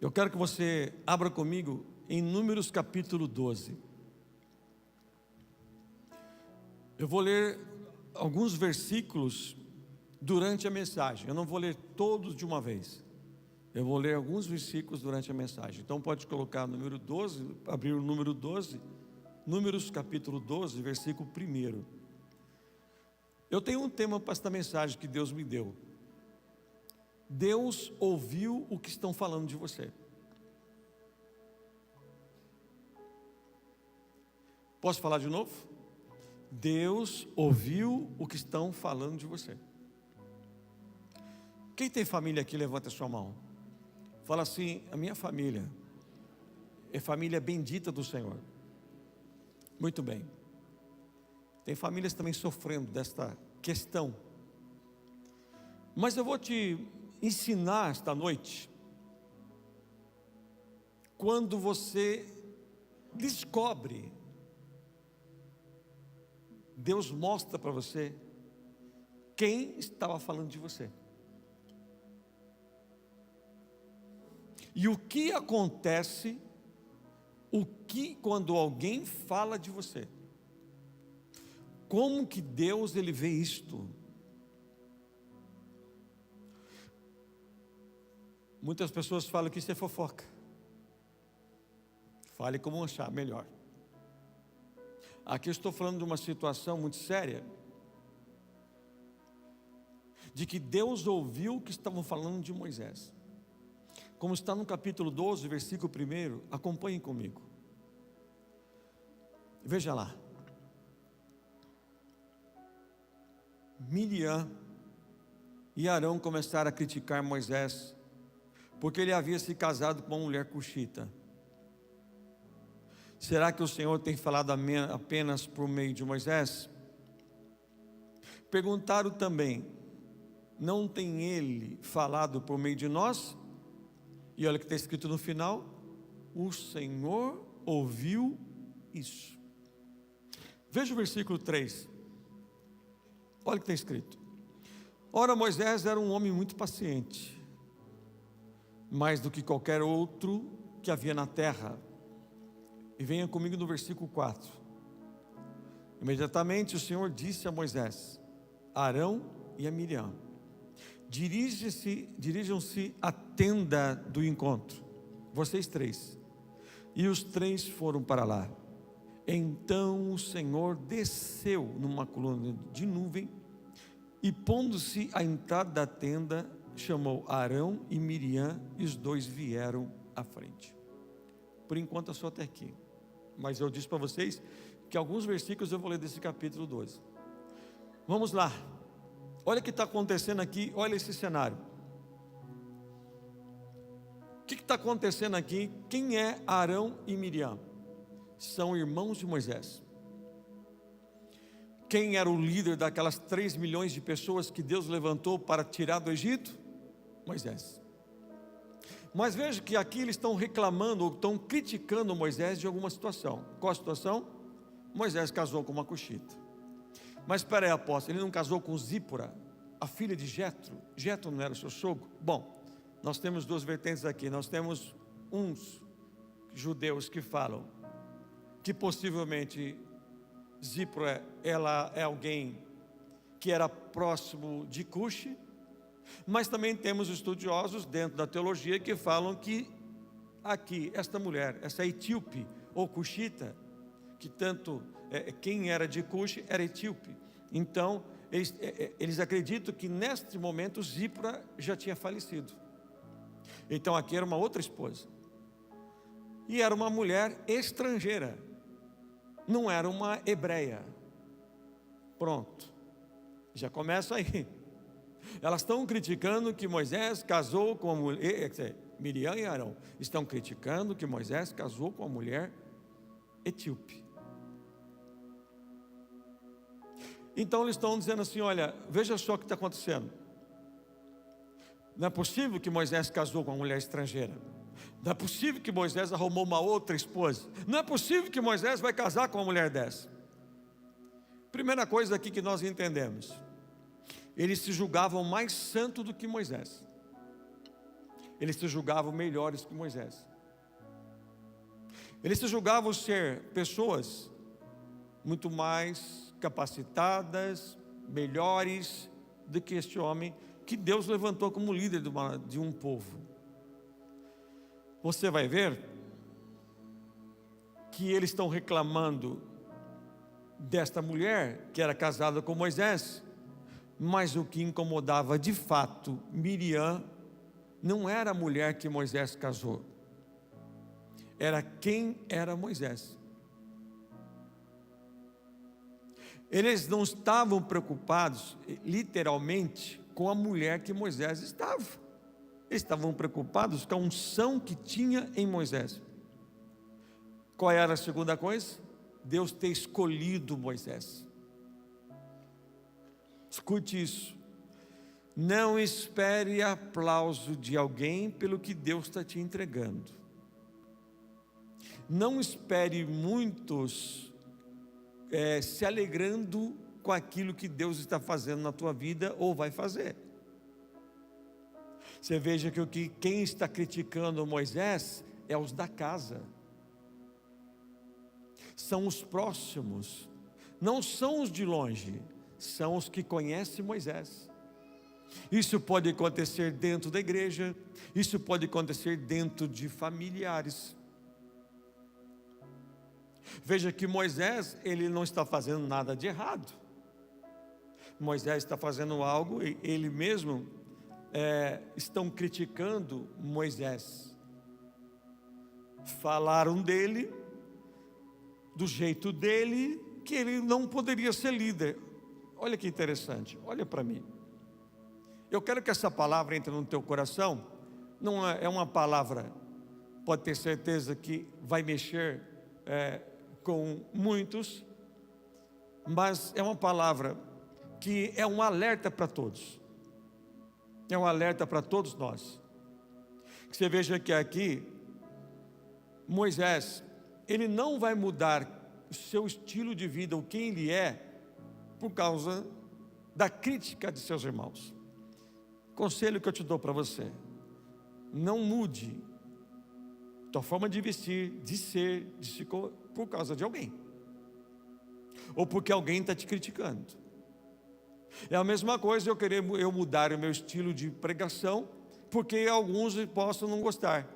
Eu quero que você abra comigo em Números capítulo 12. Eu vou ler alguns versículos durante a mensagem. Eu não vou ler todos de uma vez. Eu vou ler alguns versículos durante a mensagem. Então pode colocar número 12, abrir o número 12, Números capítulo 12, versículo 1. Eu tenho um tema para esta mensagem que Deus me deu. Deus ouviu o que estão falando de você. Posso falar de novo? Deus ouviu o que estão falando de você. Quem tem família aqui, levanta a sua mão. Fala assim: a minha família é família bendita do Senhor. Muito bem. Tem famílias também sofrendo desta questão. Mas eu vou te ensinar esta noite. Quando você descobre, Deus mostra para você quem estava falando de você. E o que acontece, quando alguém fala de você? Como que Deus ele vê isto? Muitas pessoas falam que isso é fofoca. Fale como achar melhor. Aqui eu estou falando de uma situação muito séria, de que Deus ouviu o que estavam falando de Moisés. Como está no capítulo 12, versículo 1, acompanhem comigo. Veja lá. Miriam e Arão começaram a criticar Moisés, porque ele havia se casado com uma mulher cuxita. Será que o Senhor tem falado apenas por meio de Moisés? Perguntaram também: não tem ele falado por meio de nós? E olha o que está escrito no final: o Senhor ouviu isso. Veja o versículo 3. Olha o que está escrito: ora, Moisés era um homem muito paciente, mais do que qualquer outro que havia na terra. E venha comigo no versículo 4. Imediatamente o Senhor disse a Moisés, a Arão e a Miriam: dirijam-se à tenda do encontro, vocês três. E os três foram para lá. Então o Senhor desceu numa coluna de nuvem e, pondo-se à entrada da tenda, chamou Arão e Miriam, e os dois vieram à frente. Por enquanto eu sou até aqui, mas eu disse para vocês que alguns versículos eu vou ler desse capítulo 12. Vamos lá. Olha o que está acontecendo aqui, olha esse cenário. O que está acontecendo aqui? Quem é Arão e Miriam? São irmãos de Moisés. Quem era o líder daquelas 3 milhões de pessoas que Deus levantou para tirar do Egito? Moisés. Mas veja que aqui eles estão reclamando, ou estão criticando Moisés de alguma situação. Qual a situação? Moisés casou com uma cuxita. Mas espera aí, apóstolo, ele não casou com Zípora, a filha de Jetro? Jetro não era o seu sogro? Bom, nós temos duas vertentes aqui. Nós temos uns judeus que falam que possivelmente Zípora, ela é alguém que era próximo de Cuxi, mas também temos estudiosos dentro da teologia que falam que aqui, esta mulher, essa etíope ou cuxita, que tanto quem era de Cuxi era etíope. Então eles acreditam que neste momento Zípora já tinha falecido. Então aqui era uma outra esposa, e era uma mulher estrangeira, não era uma hebreia. Pronto, já começa aí. Elas estão criticando que Moisés casou com a mulher, Miriam e Arão estão criticando que Moisés casou com a mulher etíope. Então eles estão dizendo assim: olha, veja só o que está acontecendo. Não é possível que Moisés casou com uma mulher estrangeira. Não é possível que Moisés arrumou uma outra esposa. Não é possível que Moisés vai casar com uma mulher dessa. Primeira coisa aqui que nós entendemos: eles se julgavam mais santo do que Moisés. eles se julgavam melhores que Moisés. Eles se julgavam ser pessoas muito mais capacitadas, melhores do que este homem que Deus levantou como líder de um povo. Você vai ver que eles estão reclamando desta mulher que era casada com Moisés, mas o que incomodava de fato Miriam não era a mulher que Moisés casou, era quem era Moisés. Eles não estavam preocupados, literalmente, com a mulher que Moisés estava. Eles estavam preocupados com a unção que tinha em Moisés. Qual era a segunda coisa? Deus ter escolhido Moisés. Escute isso. Não espere aplauso de alguém pelo que Deus está te entregando. Não espere muitos se alegrando com aquilo que Deus está fazendo na tua vida ou vai fazer. Você veja que quem está criticando Moisés é os da casa. São os próximos, não são os de longe, são os que conhecem Moisés. Isso pode acontecer dentro da igreja, isso pode acontecer dentro de familiares. Veja que Moisés, ele não está fazendo nada de errado. Moisés está fazendo algo, ele mesmo estão criticando Moisés. Falaram dele, do jeito dele, que ele não poderia ser líder. Olha que interessante, olha para mim. Eu quero que essa palavra entre no teu coração. Não é uma palavra, pode ter certeza que vai mexer com muitos, mas é uma palavra que é um alerta para todos. É um alerta para todos nós. Você veja que aqui, Moisés, ele não vai mudar o seu estilo de vida, o quem ele é, por causa da crítica de seus irmãos. Conselho que eu te dou para você: não mude tua forma de vestir, de ser, por causa de alguém, ou porque alguém está te criticando. É a mesma coisa eu mudar o meu estilo de pregação, porque alguns possam não gostar.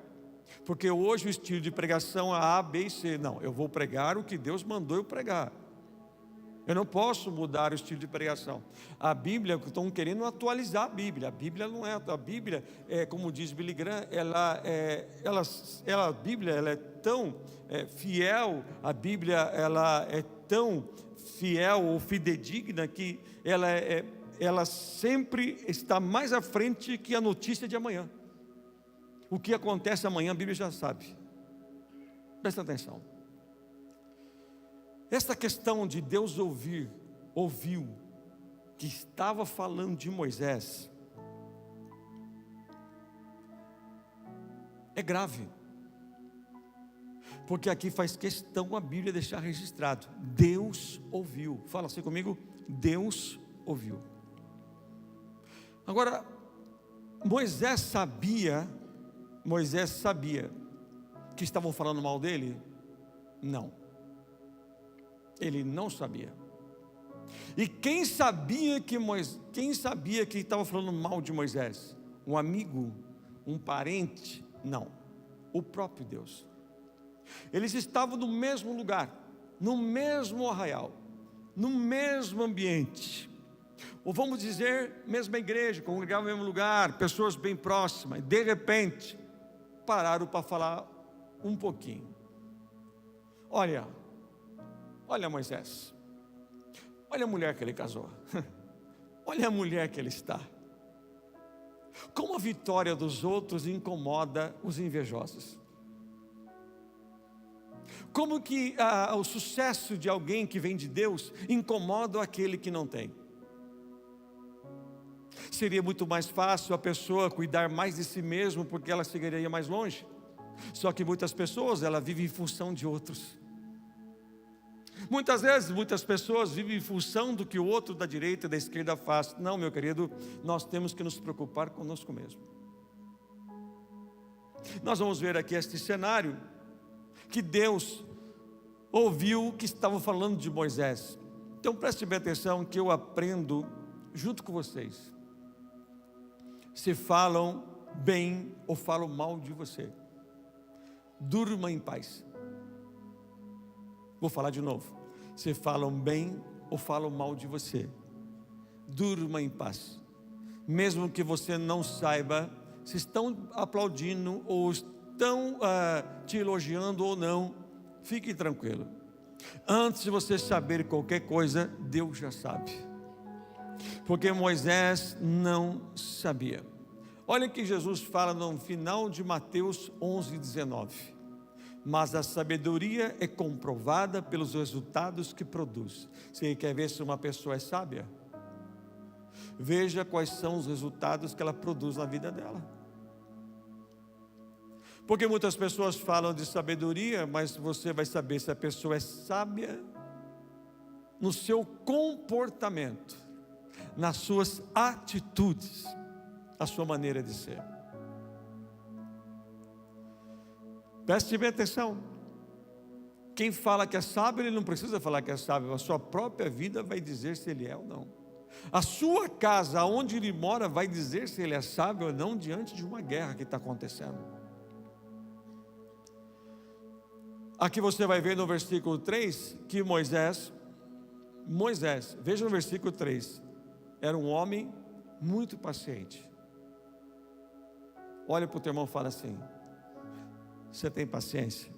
Porque hoje o estilo de pregação é A, B e C. Não, eu vou pregar o que Deus mandou eu pregar. Eu não posso mudar o estilo de pregação. A Bíblia, estão querendo atualizar a Bíblia. A Bíblia não é, a Bíblia, como diz Billy Graham, a Bíblia ela é tão fiel, a Bíblia ela é tão fiel ou fidedigna que ela sempre está mais à frente que a notícia de amanhã. O que acontece amanhã a Bíblia já sabe. Presta atenção. Esta questão de Deus ouviu que estava falando de Moisés, é grave. Porque aqui faz questão a Bíblia deixar registrado: Deus ouviu. Fala assim comigo: Deus ouviu. Agora, Moisés sabia que estavam falando mal dele? Não, ele não sabia. E quem sabia que estava falando mal de Moisés? Um amigo? Um parente? Não, o próprio Deus. Eles estavam no mesmo lugar, no mesmo arraial, no mesmo ambiente, ou vamos dizer, mesma igreja, congregavam no mesmo lugar, pessoas bem próximas. De repente, pararam para falar um pouquinho. Olha Moisés, olha a mulher que ele casou, olha a mulher que ele está. Como a vitória dos outros incomoda os invejosos. Como que o sucesso de alguém que vem de Deus incomoda aquele que não tem. Seria muito mais fácil a pessoa cuidar mais de si mesmo, porque ela chegaria mais longe. Só que muitas pessoas, ela vive em função de outros. Muitas vezes, muitas pessoas vivem em função do que o outro da direita e da esquerda faz. Não, meu querido, nós temos que nos preocupar conosco mesmo. Nós vamos ver aqui este cenário, que Deus ouviu que estavam falando de Moisés. Então preste bem atenção que eu aprendo junto com vocês. Se falam bem ou falam mal de você, durma em paz. Vou falar de novo. Se falam bem ou falam mal de você, durma em paz. Mesmo que você não saiba se estão aplaudindo ou estão te elogiando ou não, fique tranquilo. Antes de você saber qualquer coisa, Deus já sabe. Porque Moisés não sabia. Olha o que Jesus fala no final de Mateus 11:19. Mas a sabedoria é comprovada pelos resultados que produz. Você quer ver se uma pessoa é sábia? Veja quais são os resultados que ela produz na vida dela. Porque muitas pessoas falam de sabedoria, mas você vai saber se a pessoa é sábia no seu comportamento, nas suas atitudes, a sua maneira de ser. Preste bem atenção. Quem fala que é sábio, ele não precisa falar que é sábio. A sua própria vida vai dizer se ele é ou não. A sua casa, onde ele mora, vai dizer se ele é sábio ou não, diante de uma guerra que está acontecendo. Aqui você vai ver no versículo 3, que Moisés, veja no versículo 3, era um homem muito paciente. Olha para o teu irmão e fala assim: você tem paciência?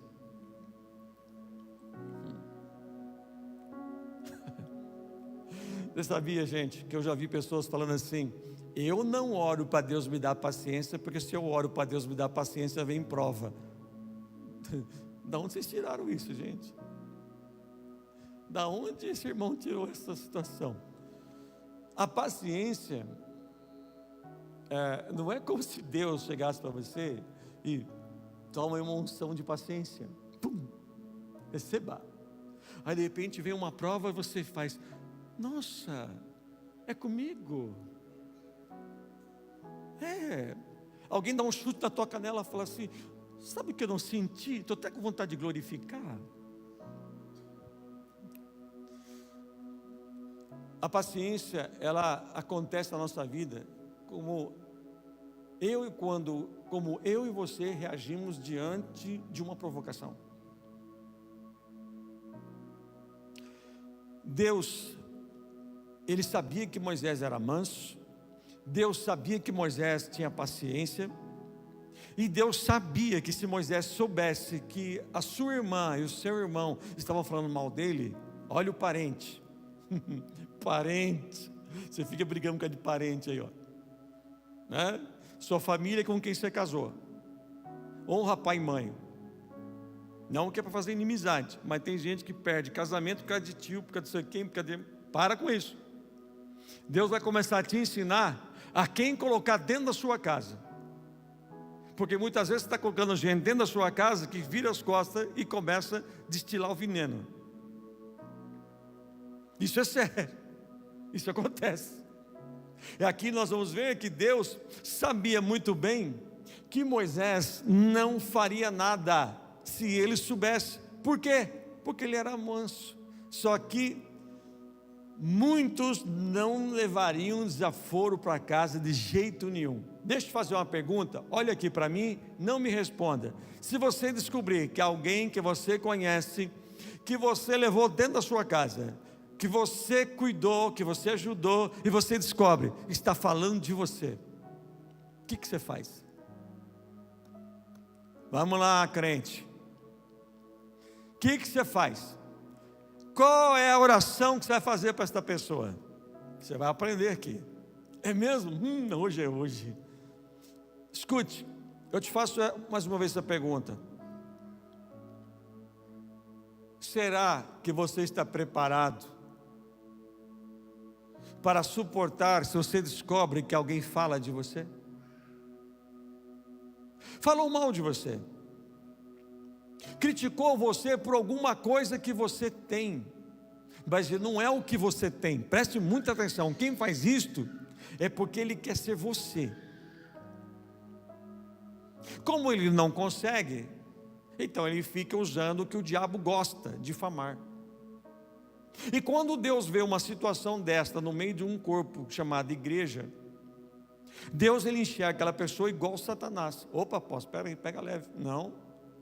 Você sabia, gente, que eu já vi pessoas falando assim: eu não oro para Deus me dar paciência, porque se eu oro para Deus me dar paciência, vem prova. Da onde vocês tiraram isso, gente? Da onde esse irmão tirou essa situação? A paciência não é como se Deus chegasse para você e toma uma unção de paciência, pum, receba. Aí de repente vem uma prova e você faz: nossa, é comigo. Alguém dá um chute na tua canela e fala assim: sabe o que eu não senti? Estou até com vontade de glorificar. A paciência, ela acontece na nossa vida como eu e você reagimos diante de uma provocação. Deus, ele sabia que Moisés era manso, Deus sabia que Moisés tinha paciência, e Deus sabia que se Moisés soubesse que a sua irmã e o seu irmão estavam falando mal dele, olha o parente, parente, você fica brigando com a de parente aí, ó, né? Sua família com quem você casou, honra pai e mãe, não que é para fazer inimizade, mas tem gente que perde casamento por causa de tio, por causa de sei quem, por causa de... Para com isso. Deus vai começar a te ensinar a quem colocar dentro da sua casa, porque muitas vezes você está colocando gente dentro da sua casa que vira as costas e começa a destilar o veneno. Isso é sério, isso acontece. E aqui nós vamos ver que Deus sabia muito bem que Moisés não faria nada se ele soubesse. Por quê? Porque ele era manso. Só que muitos não levariam desaforo para casa de jeito nenhum. Deixa eu fazer uma pergunta, olha aqui para mim, não me responda. Se você descobrir que alguém que você conhece, que você levou dentro da sua casa, que você cuidou, que você ajudou, e você descobre, está falando de você, o que você faz? Vamos lá, crente. O que você faz? Qual é a oração que você vai fazer para esta pessoa? Você vai aprender aqui. É mesmo? Hoje é hoje. Escute, eu te faço mais uma vez essa pergunta. Será que você está preparado para suportar se você descobre que alguém fala de você? Falou mal de você, criticou você por alguma coisa que você tem, mas não é o que você tem. Preste muita atenção, quem faz isto é porque ele quer ser você. Como ele não consegue, então ele fica usando o que o diabo gosta, difamar. E quando Deus vê uma situação desta no meio de um corpo chamado igreja, Deus ele enxerga aquela pessoa igual Satanás. Opa, apóstolo, espera aí, pega leve. Não,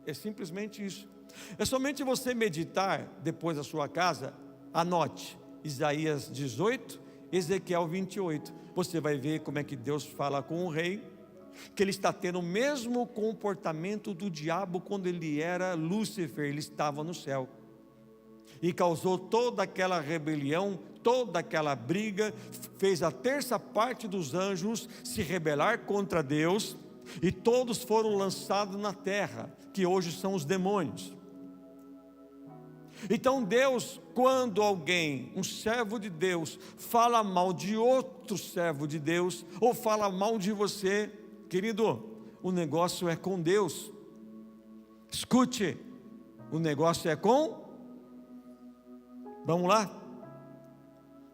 é simplesmente isso. É somente você meditar depois da sua casa, anote Isaías 18, Ezequiel 28. Você vai ver como é que Deus fala com o rei, que ele está tendo o mesmo comportamento do diabo quando ele era Lúcifer, ele estava no céu. E causou toda aquela rebelião, toda aquela briga, fez a terça parte dos anjos se rebelar contra Deus, e todos foram lançados na terra, que hoje são os demônios. Então Deus, quando alguém, um servo de Deus, fala mal de outro servo de Deus, ou fala mal de você, querido, o negócio é com Deus. Escute, o negócio é com... Vamos lá?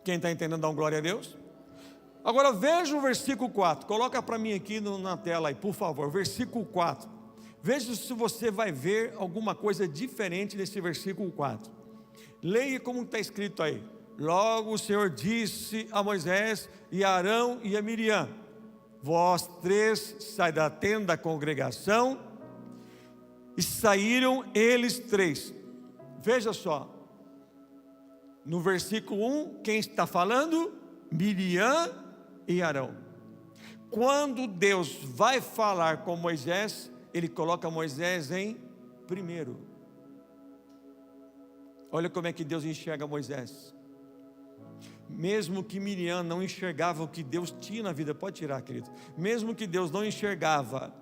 Quem está entendendo, dá um glória a Deus. Agora veja o versículo 4, coloca para mim aqui na tela aí, por favor, versículo 4. Veja se você vai ver alguma coisa diferente nesse versículo 4. Leia como está escrito aí. Logo o Senhor disse a Moisés e a Arão e a Miriam: vós três sai da tenda da congregação. E saíram eles três. Veja só. No versículo 1, quem está falando? Miriam e Arão. Quando Deus vai falar com Moisés, ele coloca Moisés em primeiro. Olha como é que Deus enxerga Moisés. Mesmo que Miriam não enxergava o que Deus tinha na vida, pode tirar, querido. Mesmo que Deus não enxergava,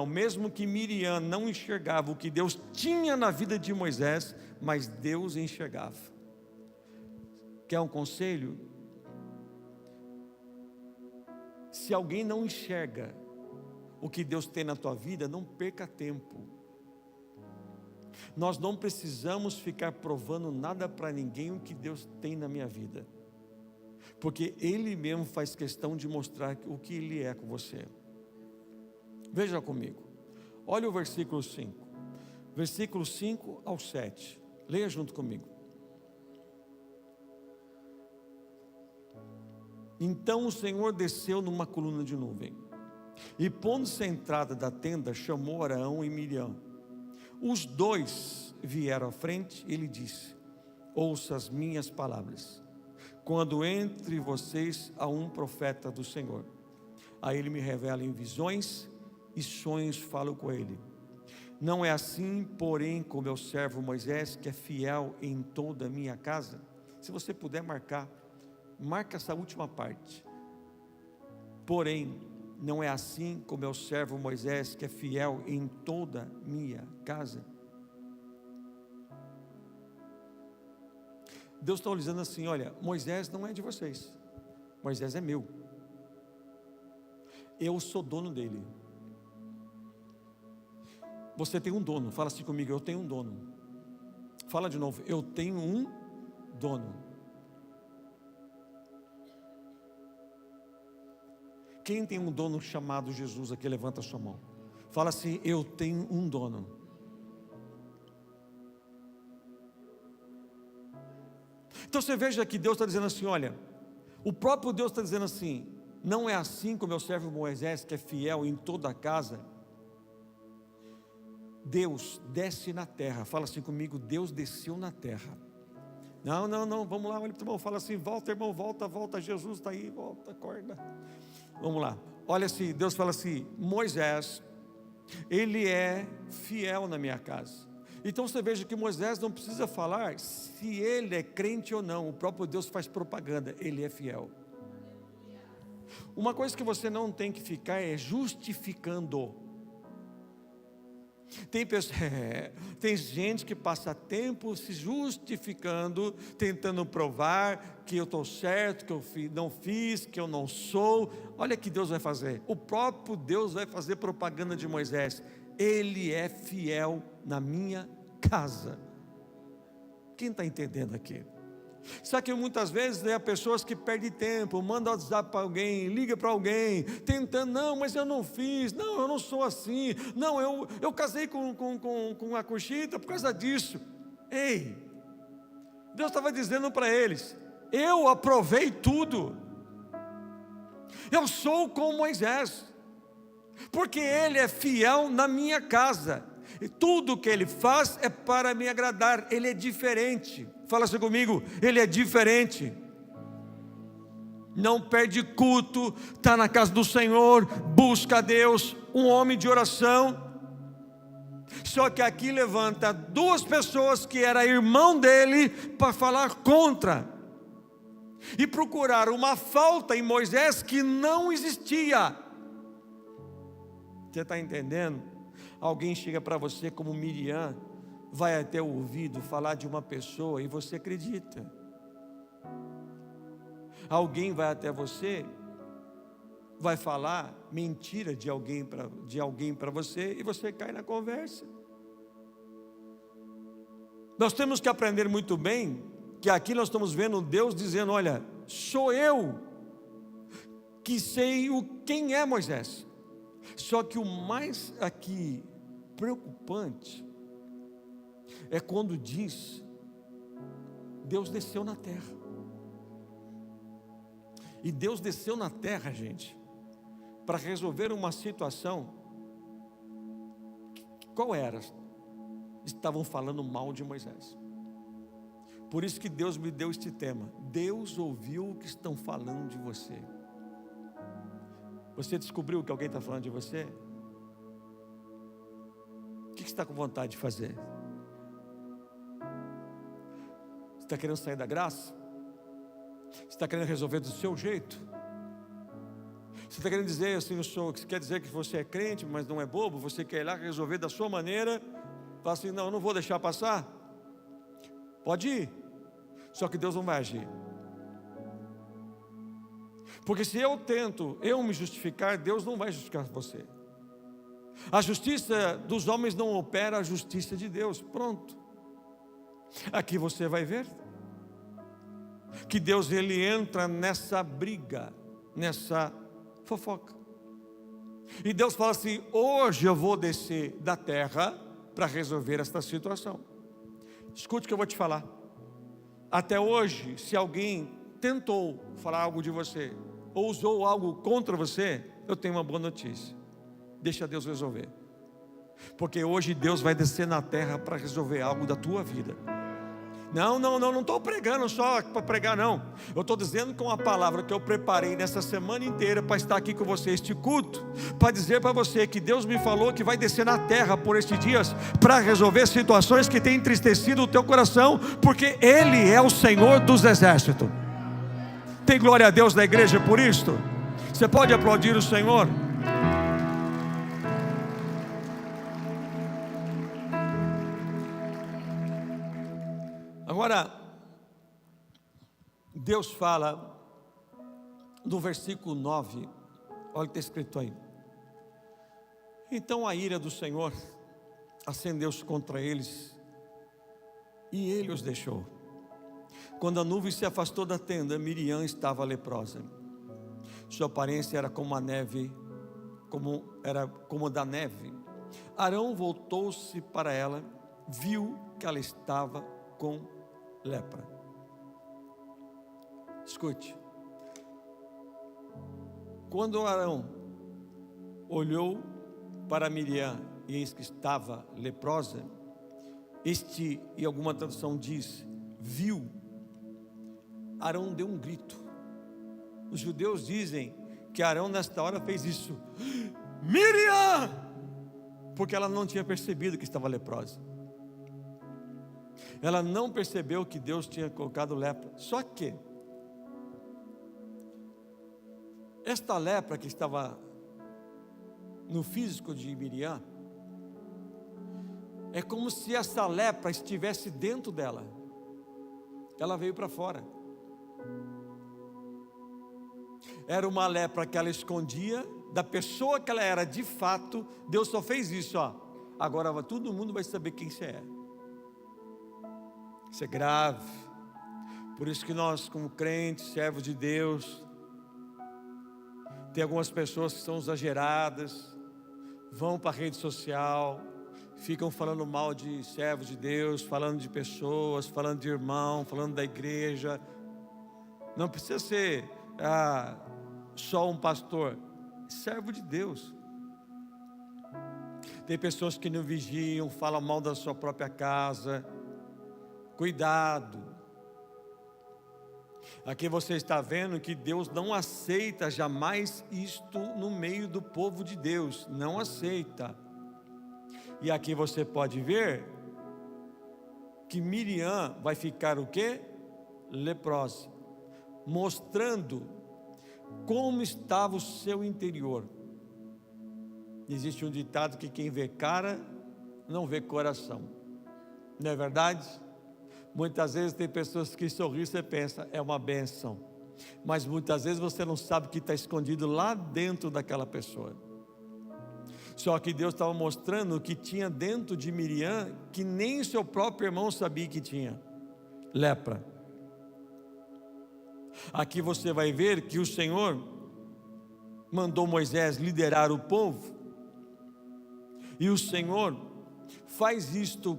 mesmo que Miriam não enxergava o que Deus tinha na vida de Moisés, mas Deus enxergava. Quer um conselho? Se alguém não enxerga o que Deus tem na tua vida, não perca tempo. Nós não precisamos ficar provando nada para ninguém o que Deus tem na minha vida, porque Ele mesmo faz questão de mostrar o que Ele é com você. Veja comigo, olha o versículo 5, versículo 5 ao 7, leia junto comigo. Então o Senhor desceu numa coluna de nuvem, e pondo-se à entrada da tenda, chamou Arão e Miriam. Os dois vieram à frente, e ele disse: ouça as minhas palavras. Quando entre vocês há um profeta do Senhor, aí ele me revela em visões e sonhos, falo com ele. Não é assim, porém, com meu servo Moisés, que é fiel em toda a minha casa. Se você puder marca essa última parte. Porém, não é assim com meu servo Moisés, que é fiel em toda a minha casa. Deus está dizendo assim: olha, Moisés não é de vocês, Moisés é meu. Eu sou dono dele. Você tem um dono, fala assim comigo: eu tenho um dono. Fala de novo: eu tenho um dono. Quem tem um dono chamado Jesus aqui, levanta a sua mão. Fala assim: eu tenho um dono. Então você veja que Deus está dizendo assim: olha, o próprio Deus está dizendo assim: não é assim com o meu servo Moisés, que é fiel em toda a casa. Deus desce na terra. Fala assim comigo: Deus desceu na terra. Não, vamos lá, olha para o irmão, fala assim: volta, irmão, volta, Jesus está aí, volta, acorda. Vamos lá, olha assim, Deus fala assim: Moisés, ele é fiel na minha casa. Então você veja que Moisés não precisa falar se ele é crente ou não, o próprio Deus faz propaganda, ele é fiel. Uma coisa que você não tem que ficar é justificando. Tem gente que passa tempo se justificando, tentando provar que eu estou certo, que eu não fiz, que eu não sou. Olha o que Deus vai fazer. O próprio Deus vai fazer propaganda de Moisés: ele é fiel na minha casa. Quem está entendendo aqui? Sabe que muitas vezes há pessoas que perdem tempo, mandam WhatsApp para alguém, liga para alguém, tentando, não, mas eu não fiz, não, eu não sou assim, não, eu casei com a Conchita por causa disso. Ei, Deus estava dizendo para eles, eu aprovei tudo, eu sou como Moisés, porque ele é fiel na minha casa, e tudo que ele faz é para me agradar, ele é diferente. Fala assim comigo, ele é diferente. Não perde culto, está na casa do Senhor, busca a Deus, um homem de oração. Só que aqui levanta duas pessoas que era irmão dele para falar contra e procurar uma falta em Moisés que não existia. Você está entendendo? Alguém chega para você como Miriam, vai até o ouvido falar de uma pessoa e você acredita. Alguém vai até você, vai falar mentira de alguém para você e você cai na conversa. Nós temos que aprender muito bem que aqui nós estamos vendo Deus dizendo, olha, sou eu que sei quem é Moisés. Só que o mais aqui preocupante é quando diz, Deus desceu na terra. E Deus desceu na terra, gente, para resolver uma situação. Qual era? Estavam falando mal de Moisés. Por isso que Deus me deu este tema. Deus ouviu o que estão falando de você. Você descobriu que alguém está falando de você? O que você está com vontade de fazer? Você está querendo sair da graça? Você está querendo resolver do seu jeito? Você está querendo dizer assim, quer dizer que você é crente, mas não é bobo? Você quer ir lá resolver da sua maneira? Fala assim, não, eu não vou deixar passar. Pode ir. Só que Deus não vai agir. Porque se eu tento, me justificar, Deus não vai justificar você. A justiça dos homens não opera a justiça de Deus. Pronto. Aqui você vai ver que Deus ele entra nessa briga, nessa fofoca. E Deus fala assim, hoje eu vou descer da terra para resolver esta situação. Escute o que eu vou te falar. Até hoje, se alguém tentou falar algo de você, ou usou algo contra você, eu tenho uma boa notícia. Deixa Deus resolver. Porque hoje Deus vai descer na terra para resolver algo da tua vida. Não estou pregando só para pregar não. Eu estou dizendo que uma palavra que eu preparei nessa semana inteira para estar aqui com você, este culto, para dizer para você que Deus me falou que vai descer na terra por estes dias, para resolver situações que têm entristecido o teu coração, porque Ele é o Senhor dos exércitos. Tem glória a Deus na igreja por isto? Você pode aplaudir o Senhor? Agora, Deus fala no versículo 9, olha o que está escrito aí. Então a ira do Senhor acendeu-se contra eles, e Ele os deixou. Quando a nuvem se afastou da tenda, Miriam estava leprosa. Sua aparência era como a neve, como da neve. Arão voltou-se para ela, viu que ela estava com lepra. Escute. Quando Arão olhou para Miriam e eis que estava leprosa, e alguma tradução diz, viu, Arão deu um grito. Os judeus dizem que Arão nesta hora fez isso, Miriam, porque ela não tinha percebido que estava leprosa. Ela não percebeu que Deus tinha colocado lepra. Só que esta lepra que estava no físico de Miriam, é como se essa lepra estivesse dentro dela. Ela veio para fora. Era uma lepra que ela escondia da pessoa que ela era de fato. Deus só fez isso, ó. Agora todo mundo vai saber quem você é. Isso é grave. Por isso que nós, como crentes, servos de Deus, tem algumas pessoas que são exageradas, vão para a rede social, ficam falando mal de servos de Deus, falando de pessoas, falando de irmão, falando da igreja. Não precisa ser só um pastor, servo de Deus. Tem pessoas que não vigiam, falam mal da sua própria casa. Cuidado. Aqui você está vendo que Deus não aceita jamais isto no meio do povo de Deus. Não aceita. E aqui você pode ver que Miriam vai ficar o quê? Leprosa. Mostrando como estava o seu interior. Existe um ditado que quem vê cara não vê coração. Não é verdade? Muitas vezes tem pessoas que sorriem e você pensa, é uma bênção. Mas muitas vezes você não sabe o que está escondido lá dentro daquela pessoa. Só que Deus estava mostrando o que tinha dentro de Miriam, que nem seu próprio irmão sabia que tinha. Lepra. Aqui você vai ver que o Senhor mandou Moisés liderar o povo. E o Senhor faz isto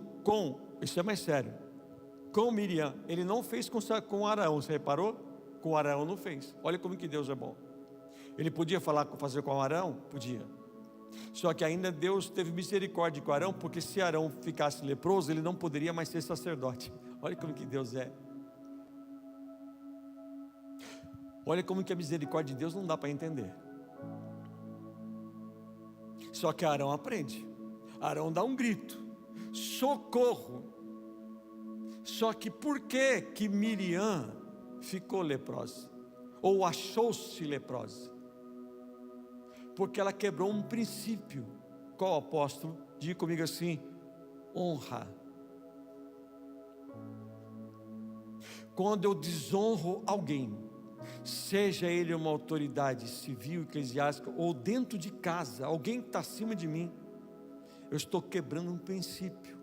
isso é mais sério, com Miriam. Ele não fez com Arão, você reparou? Com Arão não fez. Olha como que Deus é bom. Ele podia fazer com Arão? Podia. Só que ainda Deus teve misericórdia com Arão, porque se Arão ficasse leproso, ele não poderia mais ser sacerdote. Olha como que Deus é. Olha como que a misericórdia de Deus não dá para entender. Só que Arão aprende. Arão dá um grito: socorro! Só que por que Miriam ficou leprosa? Ou achou-se leprosa? Porque ela quebrou um princípio. Qual apóstolo? Diga comigo assim: honra. Quando eu desonro alguém, seja ele uma autoridade civil, eclesiástica, ou dentro de casa, alguém que está acima de mim, eu estou quebrando um princípio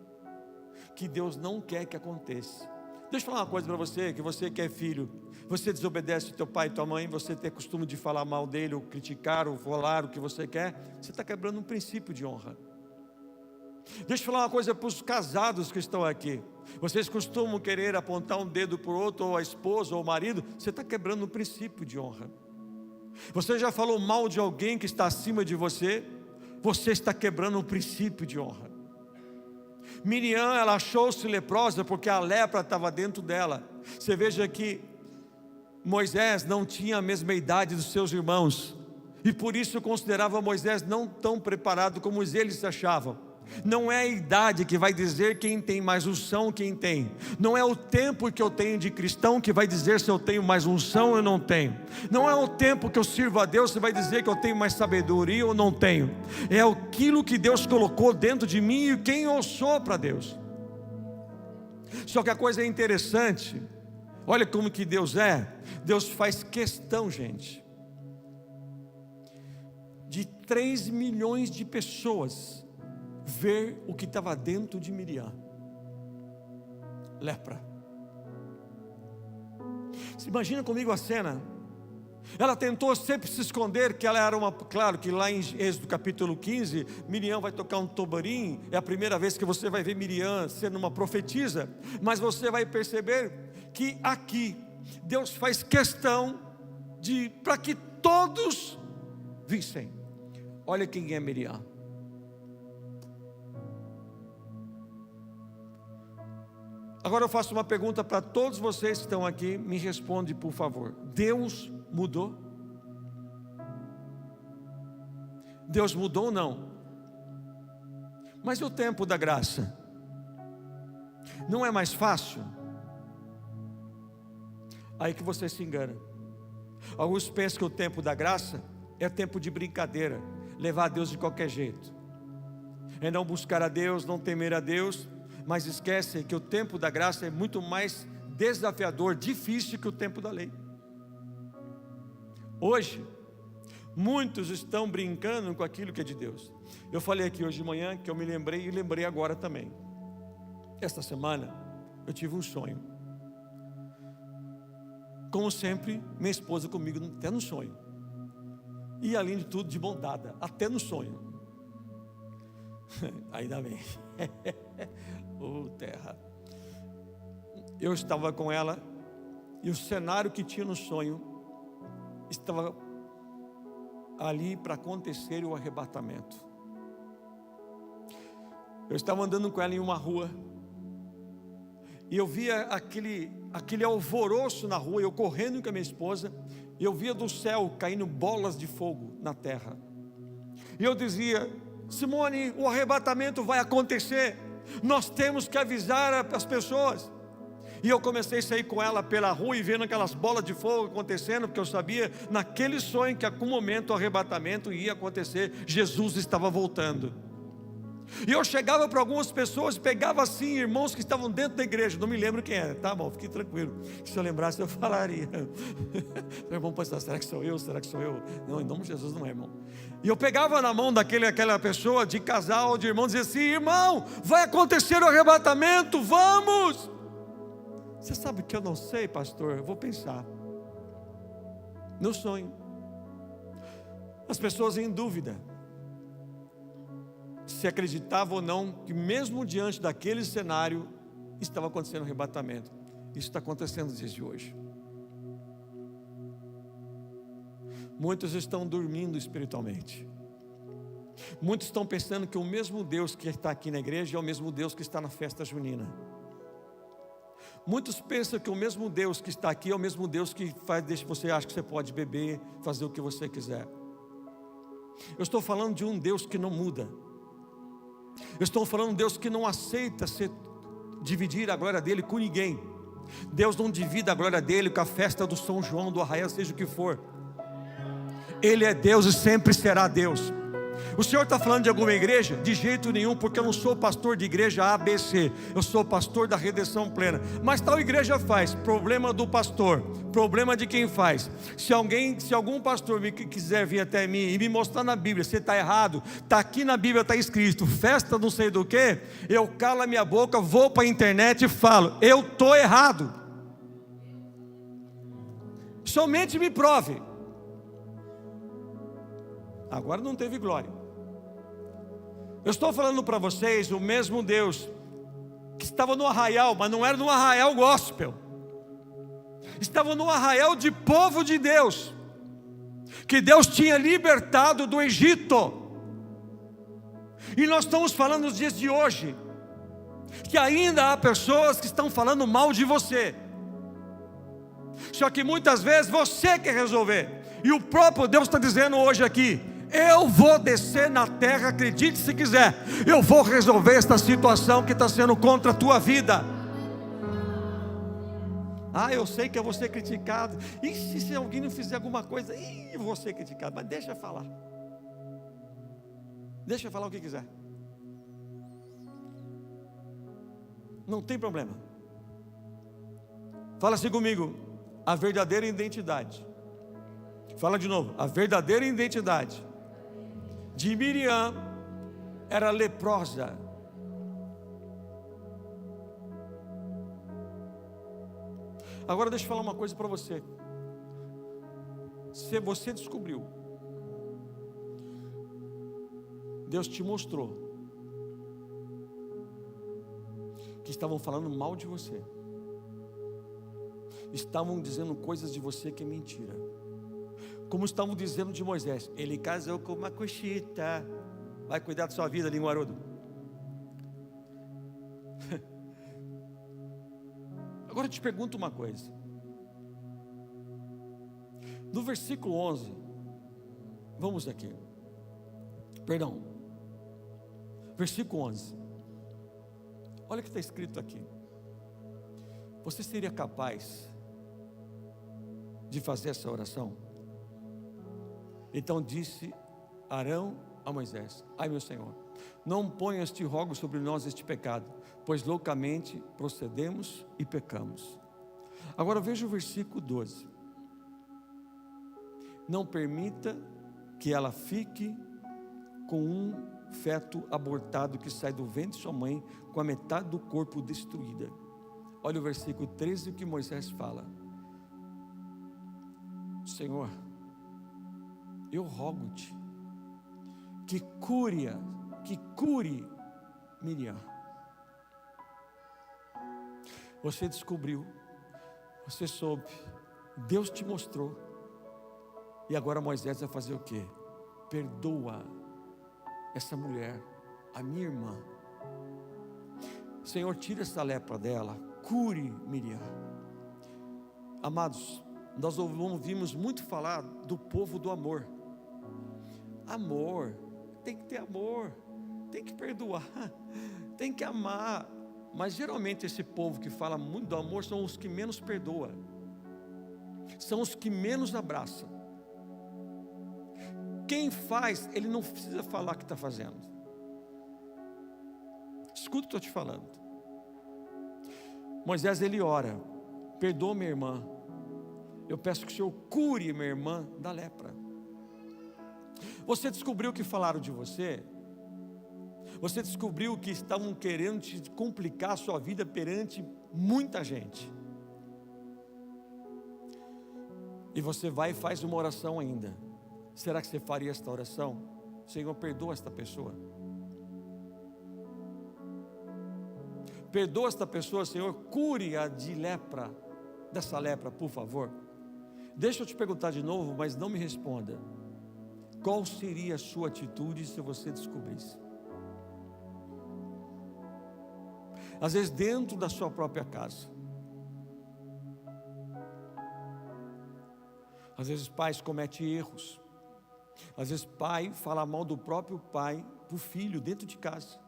que Deus não quer que aconteça. Deixa eu falar uma coisa para você, que você que é filho, você desobedece teu pai e tua mãe, você tem costume de falar mal dele, ou criticar, ou falar o que você quer, você está quebrando um princípio de honra. Deixa eu falar uma coisa para os casados que estão aqui. Vocês costumam querer apontar um dedo para o outro, ou a esposa, ou o marido. Você está quebrando um princípio de honra. Você já falou mal de alguém que está acima de você? Você está quebrando um princípio de honra. Miriam, ela achou-se leprosa porque a lepra estava dentro dela. Você veja que Moisés não tinha a mesma idade dos seus irmãos, e por isso considerava Moisés não tão preparado como eles se achavam. Não é a idade que vai dizer quem tem mais unção, quem tem. Não é o tempo que eu tenho de cristão que vai dizer se eu tenho mais unção ou não tenho. Não é o tempo que eu sirvo a Deus que vai dizer que eu tenho mais sabedoria ou não tenho. É aquilo que Deus colocou dentro de mim e quem eu sou para Deus. Só que a coisa é interessante. Olha como que Deus é. Deus faz questão, gente, de 3 milhões de pessoas ver o que estava dentro de Miriam. Lepra. Se imagina comigo a cena. Ela tentou sempre se esconder, que ela era claro que lá em Êxodo capítulo 15, Miriam vai tocar um tamborim. É a primeira vez que você vai ver Miriam sendo uma profetisa. Mas você vai perceber que aqui Deus faz questão para que todos vissem. Olha quem é Miriam. Agora eu faço uma pergunta para todos vocês que estão aqui, me responde por favor. Deus mudou? Deus mudou ou não? Mas e o tempo da graça? Não é mais fácil? Aí que você se engana. Alguns pensam que o tempo da graça é tempo de brincadeira, levar a Deus de qualquer jeito, é não buscar a Deus, não temer a Deus. Mas esquecem que o tempo da graça é muito mais desafiador, difícil que o tempo da lei. Hoje, muitos estão brincando com aquilo que é de Deus. Eu falei aqui hoje de manhã que eu me lembrei e lembrei agora também. Esta semana eu tive um sonho. como sempre, minha esposa comigo, até no sonho. E além de tudo, de mão dada, até no sonho. Ainda bem. Terra. Eu estava com ela, e o cenário que tinha no sonho estava ali para acontecer o arrebatamento. Eu estava andando com ela em uma rua, e eu via aquele alvoroço na rua, eu correndo com a minha esposa, e eu via do céu caindo bolas de fogo na terra. E eu dizia: Simone, o arrebatamento vai acontecer, nós temos que avisar as pessoas. E eu comecei a sair com ela pela rua e vendo aquelas bolas de fogo acontecendo, porque eu sabia naquele sonho que a algum momento o arrebatamento ia acontecer, Jesus estava voltando. E eu chegava para algumas pessoas, pegava assim, irmãos que estavam dentro da igreja, não me lembro quem era, tá bom, fique tranquilo, se eu lembrasse eu falaria. Meu irmão pensava: será que sou eu? Será que sou eu? Não, em nome de Jesus não é, irmão. E eu pegava na mão daquela pessoa, de casal, de irmão, dizia assim: irmão, vai acontecer o arrebatamento, vamos. Você sabe que eu não sei, pastor? Eu vou pensar. No sonho, as pessoas em dúvida se acreditavam ou não que mesmo diante daquele cenário estava acontecendo um arrebatamento. Isso está acontecendo nos dias de hoje. Muitos estão dormindo espiritualmente. Muitos estão pensando que o mesmo Deus que está aqui na igreja é o mesmo Deus que está na festa junina. Muitos pensam que o mesmo Deus que está aqui é o mesmo Deus que deixa você achar que você pode beber, fazer o que você quiser. Eu estou falando de um Deus que não muda. Eu estou falando de um Deus que não aceita dividir a glória dele com ninguém. Deus não divide a glória dele com a festa do São João, do Arraial, seja o que for. Ele é Deus e sempre será Deus. O senhor está falando de alguma igreja? De jeito nenhum, porque eu não sou pastor de igreja ABC, eu sou pastor da Redenção Plena. Mas tal igreja faz, problema do pastor, problema de quem faz. Se algum pastor quiser vir até mim e me mostrar na Bíblia, você está errado, está aqui na Bíblia, está escrito, festa não sei do que, eu calo a minha boca, vou para a internet e falo: eu estou errado. Somente me prove. Agora não teve glória. Eu estou falando para vocês, o mesmo Deus que estava no arraial, mas não era no arraial gospel, estava no arraial de povo de Deus, que Deus tinha libertado do Egito. E nós estamos falando nos dias de hoje, que ainda há pessoas que estão falando mal de você, só que muitas vezes você quer resolver, e o próprio Deus está dizendo hoje aqui: eu vou descer na terra, acredite se quiser, eu vou resolver esta situação que está sendo contra a tua vida. Eu sei que eu vou ser criticado, e se alguém não fizer alguma coisa, eu vou ser criticado, mas deixa eu falar. Deixa eu falar o que quiser, não tem problema. Fala assim comigo: a verdadeira identidade. Fala de novo: a verdadeira identidade de Miriam era leprosa. Agora deixa eu falar uma coisa para você. Se você descobriu, Deus te mostrou que estavam falando mal de você, estavam dizendo coisas de você que é mentira, como estavam dizendo de Moisés: ele casou com uma cuxita, vai cuidar da sua vida, linguarudo. Agora eu te pergunto uma coisa. No versículo 11, vamos aqui, perdão, versículo 11, olha o que está escrito aqui: você seria capaz de fazer essa oração? Então disse Arão a Moisés: ai meu Senhor, não ponha este rogo sobre nós este pecado, pois loucamente procedemos e pecamos. Agora veja o versículo 12: não permita que ela fique com um feto abortado que sai do ventre de sua mãe, com a metade do corpo destruída. Olha o versículo 13, o que Moisés fala: Senhor, eu rogo-te que cure Miriam. Você descobriu, você soube, Deus te mostrou. E agora Moisés vai fazer o quê? Perdoa essa mulher, a minha irmã. Senhor, tira essa lepra dela, cure Miriam. Amados, nós ouvimos muito falar do povo do amor. Amor, tem que ter amor, tem que perdoar, tem que amar. Mas geralmente esse povo que fala muito do amor são os que menos perdoa, são os que menos abraçam. Quem faz, ele não precisa falar que está fazendo. Escuta o que estou te falando. Moisés, ele ora: perdoa minha irmã, eu peço que o Senhor cure minha irmã da lepra. Você descobriu que falaram de você? Você descobriu que estavam querendo te complicar a sua vida perante muita gente. E você vai e faz uma oração ainda. Será que você faria esta oração? Senhor, perdoa esta pessoa. Perdoa esta pessoa, Senhor, cure-a de lepra, dessa lepra, por favor. Deixa eu te perguntar de novo, mas não me responda. Qual seria a sua atitude se você descobrisse? Às vezes dentro da sua própria casa. Às vezes pais cometem erros. Às vezes pai fala mal do próprio pai para o filho dentro de casa.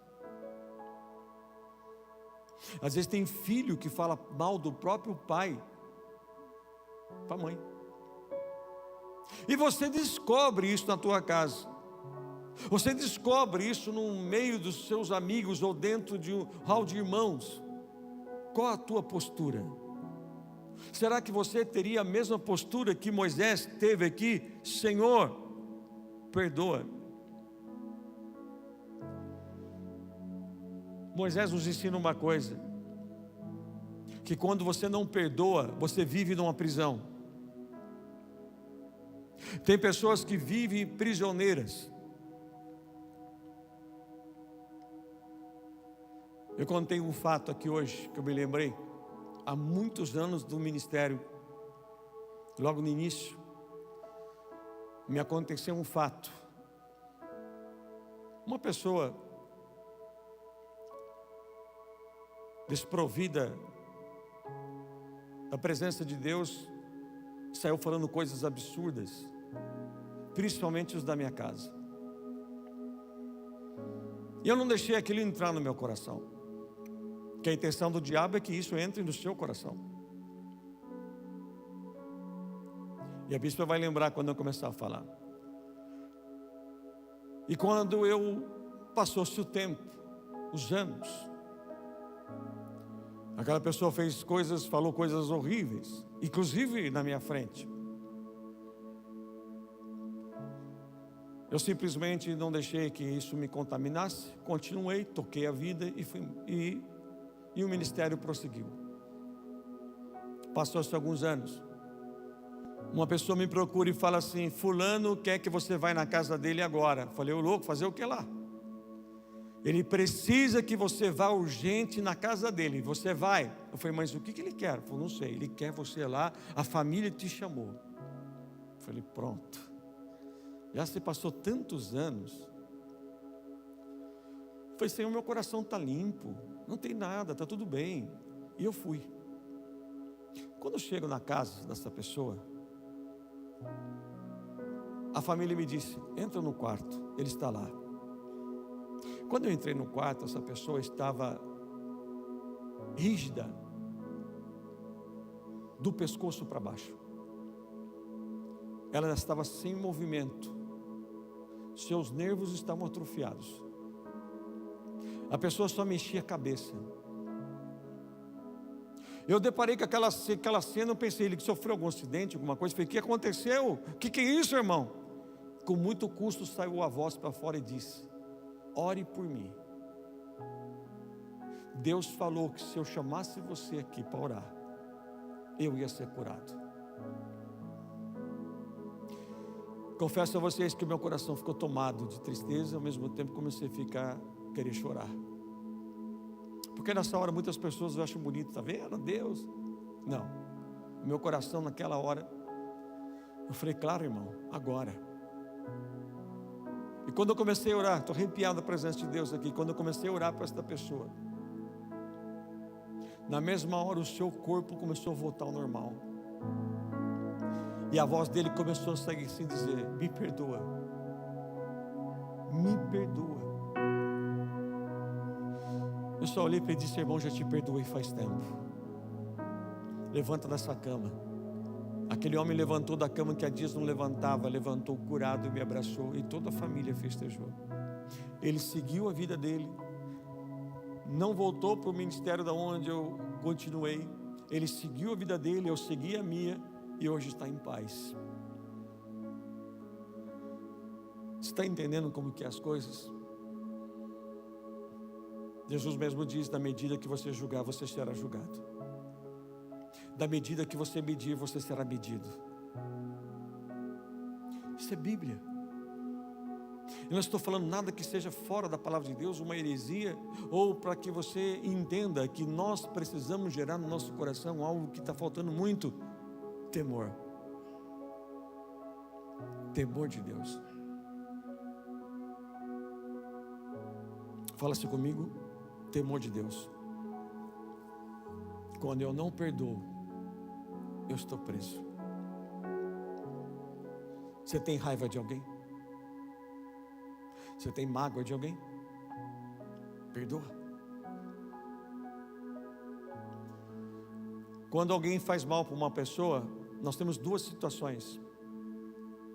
Às vezes tem filho que fala mal do próprio pai para a mãe. E você descobre isso na tua casa. Você descobre isso no meio dos seus amigos ou dentro de um hall de irmãos. Qual a tua postura? Será que você teria a mesma postura que Moisés teve aqui? Senhor, perdoa. Moisés nos ensina uma coisa: que quando você não perdoa, você vive numa prisão. Tem pessoas que vivem prisioneiras. Eu contei um fato aqui hoje, que eu me lembrei, há muitos anos do ministério, logo no início, me aconteceu um fato. Uma pessoa desprovida da presença de Deus, saiu falando coisas absurdas, principalmente os da minha casa. E eu não deixei aquilo entrar no meu coração. Que a intenção do diabo é que isso entre no seu coração. E a bispa vai lembrar quando eu começar a falar. E quando passou-se o tempo, os anos, aquela pessoa fez coisas, falou coisas horríveis, inclusive na minha frente. Eu simplesmente não deixei que isso me contaminasse, continuei, toquei a vida e o ministério prosseguiu. Passou-se alguns anos. Uma pessoa me procura e fala assim: fulano quer que você vá na casa dele agora. Falei: ô louco, fazer o que lá? Ele precisa que você vá urgente na casa dele. Você vai? Eu falei: mas o que ele quer? Ele falou: não sei, ele quer você lá, a família te chamou. Eu falei: pronto. Já se passou tantos anos. Eu falei: Senhor, meu coração está limpo, não tem nada, está tudo bem. E eu fui. Quando eu chego na casa dessa pessoa, a família me disse: entra no quarto, ele está lá. Quando eu entrei no quarto, essa pessoa estava rígida, do pescoço para baixo. Ela estava sem movimento, seus nervos estavam atrofiados. A pessoa só mexia a cabeça. Eu deparei com aquela cena, eu pensei: ele sofreu algum acidente, alguma coisa. Falei: o que aconteceu? O que é isso, irmão? Com muito custo saiu a voz para fora e disse: ore por mim. Deus falou que se eu chamasse você aqui para orar, eu ia ser curado. Confesso a vocês que o meu coração ficou tomado de tristeza, ao mesmo tempo comecei a querer chorar. Porque nessa hora muitas pessoas acham bonito, está vendo? Deus. Não, o meu coração naquela hora, eu falei, claro, irmão, agora. E quando eu comecei a orar, estou arrepiado da presença de Deus aqui, quando eu comecei a orar para esta pessoa, na mesma hora o seu corpo começou a voltar ao normal. E a voz dele começou a sair assim, dizer, me perdoa. Me perdoa. Eu só olhei para ele e disse, irmão, já te perdoei faz tempo. Levanta dessa cama. Aquele homem levantou da cama que há dias não levantava, levantou curado e me abraçou, e toda a família festejou. Ele seguiu a vida dele, não voltou para o ministério da onde eu continuei. Ele seguiu a vida dele, eu segui a minha, e hoje está em paz. Você está entendendo como que é as coisas? Jesus mesmo diz, na medida que você julgar, você será julgado. Da medida que você medir, você será medido. Isso é Bíblia. Eu não estou falando nada que seja fora da palavra de Deus, uma heresia, ou para que você entenda que nós precisamos gerar no nosso coração algo que está faltando muito: temor. Temor de Deus. Fala-se comigo, temor de Deus. Quando eu não perdoo, eu estou preso. Você tem raiva de alguém? Você tem mágoa de alguém? Perdoa. Quando alguém faz mal para uma pessoa, nós temos duas situações.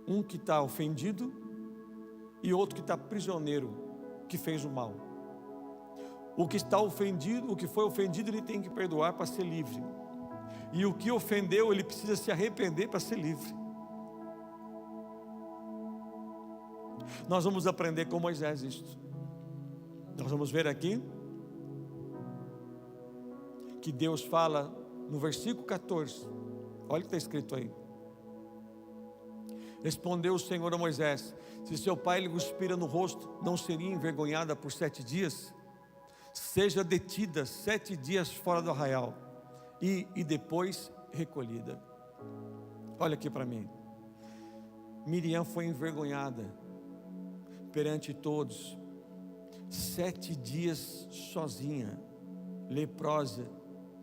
Um que está ofendido e outro que está prisioneiro, que fez o mal. O que está ofendido, o que foi ofendido, ele tem que perdoar para ser livre. E o que ofendeu, ele precisa se arrepender para ser livre. Nós vamos aprender com Moisés isto. Nós vamos ver aqui que Deus fala no versículo 14. Olha o que está escrito aí. Respondeu o Senhor a Moisés: se seu pai lhe cuspira no rosto, não seria envergonhada por 7 dias? Seja detida 7 dias fora do arraial e depois recolhida. Olha aqui para mim. Miriam foi envergonhada perante todos, 7 dias sozinha, leprosa,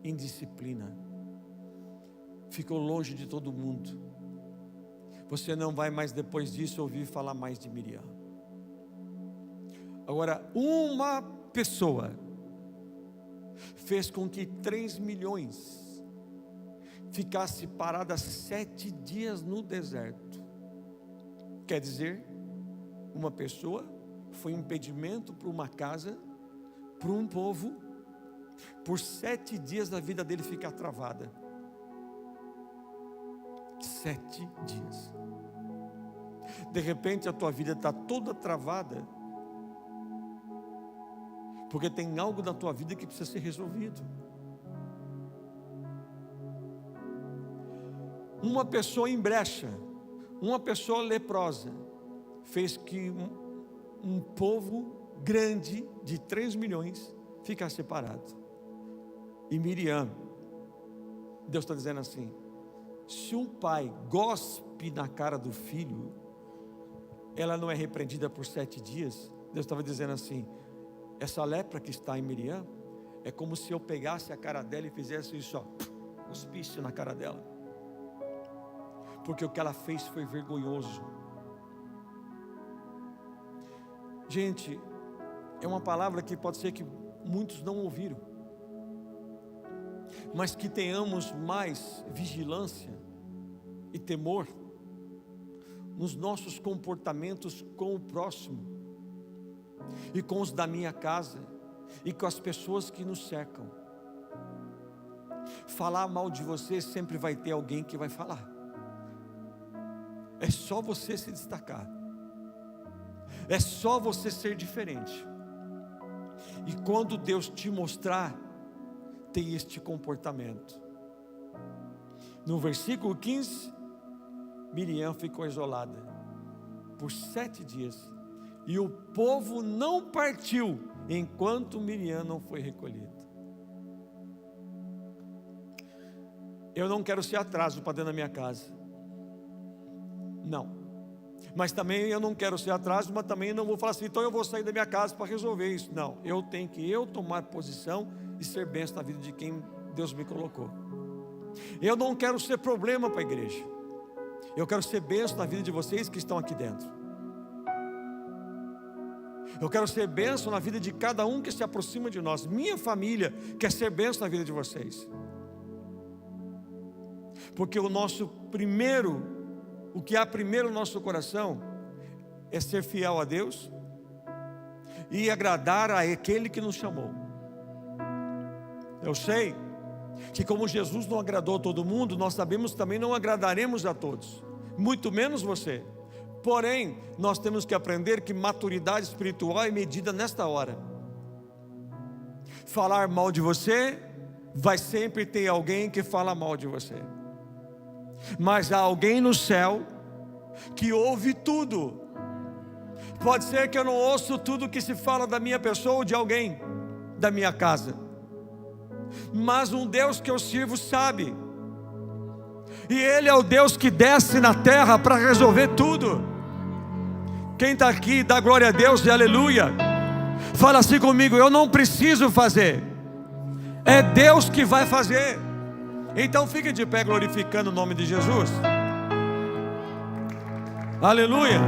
indisciplina, ficou longe de todo mundo. Você não vai mais depois disso ouvir falar mais de Miriam. Agora, uma pessoa fez com que 3 milhões ficasse parada 7 dias no deserto. Quer dizer, uma pessoa foi impedimento para uma casa, para um povo, por 7 dias da vida dele ficar travada. 7 dias. De repente a tua vida está toda travada, porque tem algo na tua vida que precisa ser resolvido. Uma pessoa em brecha, uma pessoa leprosa, fez que um povo grande de 3 milhões ficasse separado. E Miriam, Deus está dizendo assim: se um pai gospe na cara do filho, ela não é repreendida por 7 dias. Deus estava dizendo assim: essa lepra que está em Miriam é como se eu pegasse a cara dela e fizesse isso, ó, cuspisse na cara dela, porque o que ela fez foi vergonhoso. Gente, é uma palavra que pode ser que muitos não ouviram, mas que tenhamos mais vigilância e temor nos nossos comportamentos com o próximo, e com os da minha casa, e com as pessoas que nos cercam. Falar mal de você, sempre vai ter alguém que vai falar. É só você se destacar, é só você ser diferente. E quando Deus te mostrar, tem este comportamento. No versículo 15, Miriam ficou isolada. por 7 dias. E o povo não partiu enquanto Miriam não foi recolhida. Eu não quero ser atraso para dentro da minha casa. Não. Mas também eu não quero ser atraso, mas também não vou falar assim, então eu vou sair da minha casa para resolver isso. Não, eu tenho que tomar posição e ser bênção na vida de quem Deus me colocou. Eu não quero ser problema para a igreja. Eu quero ser bênção na vida de vocês que estão aqui dentro. Eu quero ser bênção na vida de cada um que se aproxima de nós. Minha família quer ser bênção na vida de vocês. Porque o que há primeiro no nosso coração é ser fiel a Deus e agradar a aquele que nos chamou. Eu sei que como Jesus não agradou todo mundo, nós sabemos que também não agradaremos a todos, muito menos você. Porém, nós temos que aprender que maturidade espiritual é medida nesta hora. Falar mal de você, vai sempre ter alguém que fala mal de você. Mas há alguém no céu que ouve tudo. Pode ser que eu não ouço tudo que se fala da minha pessoa ou de alguém da minha casa, mas um Deus que eu sirvo sabe. E Ele é o Deus que desce na terra para resolver tudo. Quem está aqui, dá glória a Deus e aleluia. Fala assim comigo: eu não preciso fazer, é Deus que vai fazer. Então fique de pé glorificando o nome de Jesus. Aleluia.